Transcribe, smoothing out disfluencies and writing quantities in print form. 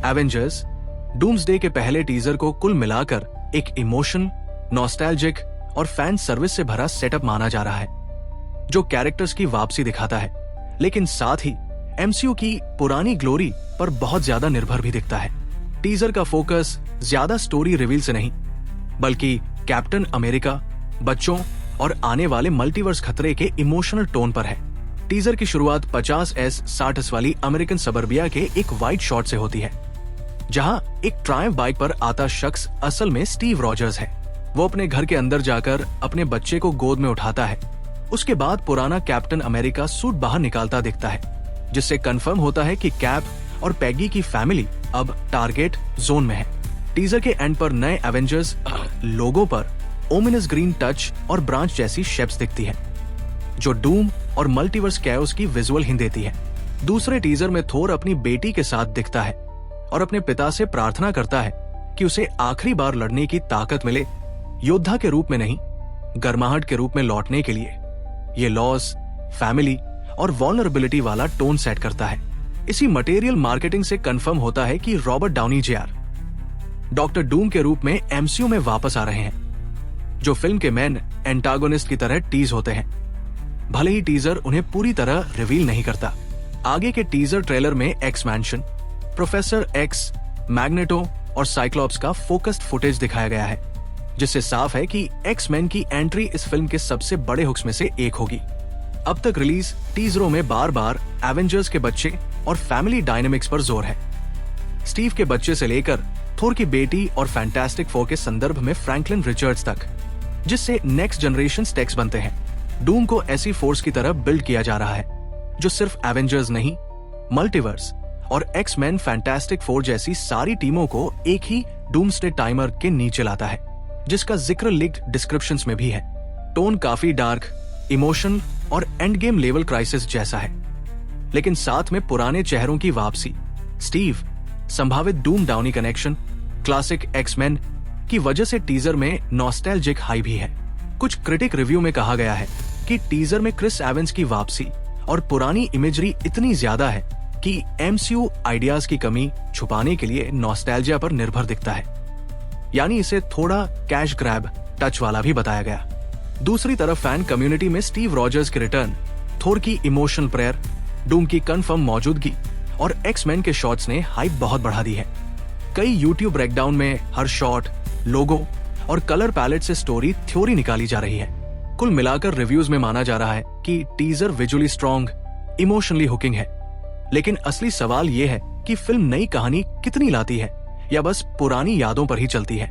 Avengers doomsday के पहले teaser को कुल मिलाकर एक इमोशन, नॉस्टैल्जिक और फैन सर्विस से भरा सेटअप माना जा रहा है, जो कैरेक्टर्स की वापसी दिखाता है, लेकिन साथ ही एमसीयू की पुरानी ग्लोरी पर बहुत ज्यादा निर्भर भी दिखता है। टीजर का फोकस ज्यादा स्टोरी रिवील से नहीं, बल्कि कैप्टन अमेरिका, बच्चों और आने वाले मल्टीवर्स खतरे के इमोशनल टोन पर है। टीजर की शुरुआत 50s 60s वाली अमेरिकन सबर्बिया के एक वाइड शॉट से होती है, जहां एक ट्रायम्फ बाइक पर आता शख्स असल में स्टीव रॉजर्स है। वो अपने घर के अंदर जाकर अपने बच्चे को गोद में उठाता है। उसके बाद पुराना कैप्टन अमेरिका सूट बाहर निकालता दिखता है, जिससे कंफर्म होता है कि कैप और पैगी की फैमिली अब टारगेट जोन में है। टीजर के एंड पर नए एवेंजर्स लोगो पर ओमिनस ग्रीन टच और ब्रांच जैसी शेप्स दिखती है, जो डूम और मल्टीवर्स कैओस की विजुअल हिंट देती है। दूसरे टीजर में थोर अपनी बेटी के साथ दिखता है और अपने पिता से प्रार्थना करता है कि उसे आखिरी बार लड़ने की ताकत मिले, योद्धा के रूप में नहीं, गर्माहट के रूप में लौटने के लिए। ये लॉस, फैमिली और वल्नरेबिलिटी वाला टोन सेट करता है। इसी मटेरियल मार्केटिंग से कंफर्म होता है कि Robert Downey junior doctor Doom के रूप में एमसीयू में वापस आ रहे हैं, जो फिल्म के मेन एंटागोनिस्ट की तरह टीज होते हैं, भले ही टीजर उन्हें पूरी तरह रिवील नहीं करता। आगे के टीजर ट्रेलर में x mention, professor x, magneto और साइक्लॉप्स का फोकस्ड फुटेज दिखाया गया है, जिससे साफ है कि एक्स मैन की एंट्री इस फिल्म के सबसे बड़े हुक्स में से एक होगी। अब तक रिलीज टीजरों में बार बार एवेंजर्स के बच्चे और फैमिली डायनेमिक्स पर जोर है। स्टीव के बच्चे से लेकर थोर की बेटी और फैंटास्टिक फोर के संदर्भ में फ्रैंकलिन रिचर्ड्स तक, जिससे नेक्स्ट जनरेशन टेक्स बनते हैं। डूम को ऐसी फोर्स की तरह बिल्ड किया जा रहा है जो सिर्फ एवेंजर्स नहीं, मल्टीवर्स और एक्स मैन, फैंटास्टिक फोर जैसी सारी टीमों को एक ही डूम्सडे टाइमर के नीचे लाता है, जिसका जिक्र लीक्ड डिस्क्रिप्शंस में भी है। टोन काफी डार्क, इमोशनल और एंड गेम लेवल क्राइसिस जैसा है, लेकिन साथ में पुराने चेहरों की वापसी, स्टीव, संभावित Doom Downey connection, classic X Men की वजह से टीजर में नॉस्टैल्जिक हाई भी है। कुछ क्रिटिक रिव्यू में कहा गया है कि टीजर में क्रिस एवंस की वापसी और पुरानी इमेजरी इतनी ज्यादा है कि एमसीयू आइडियाज की कमी छुपाने के लिए नॉस्टैल्जिया पर निर्भर दिखता है, यानी इसे थोड़ा कैश ग्रैब टच वाला भी बताया गया। दूसरी तरफ फैन कम्युनिटी में स्टीव रॉजर्स के रिटर्न, थोर की इमोशनल प्रेयर, डूम की कंफर्म मौजूदगी और एक्स मैन के शॉट्स ने हाइप बहुत बढ़ा दी है। कई यूट्यूब ब्रेकडाउन में हर शॉट, लोगो और कलर पैलेट से स्टोरी थ्योरी निकाली जा रही है। कुल मिलाकर रिव्यूज में माना जा रहा है कि teaser visually strong, emotionally hooking है, लेकिन असली सवाल ये है कि फिल्म नई कहानी कितनी लाती है या बस पुरानी यादों पर ही चलती है।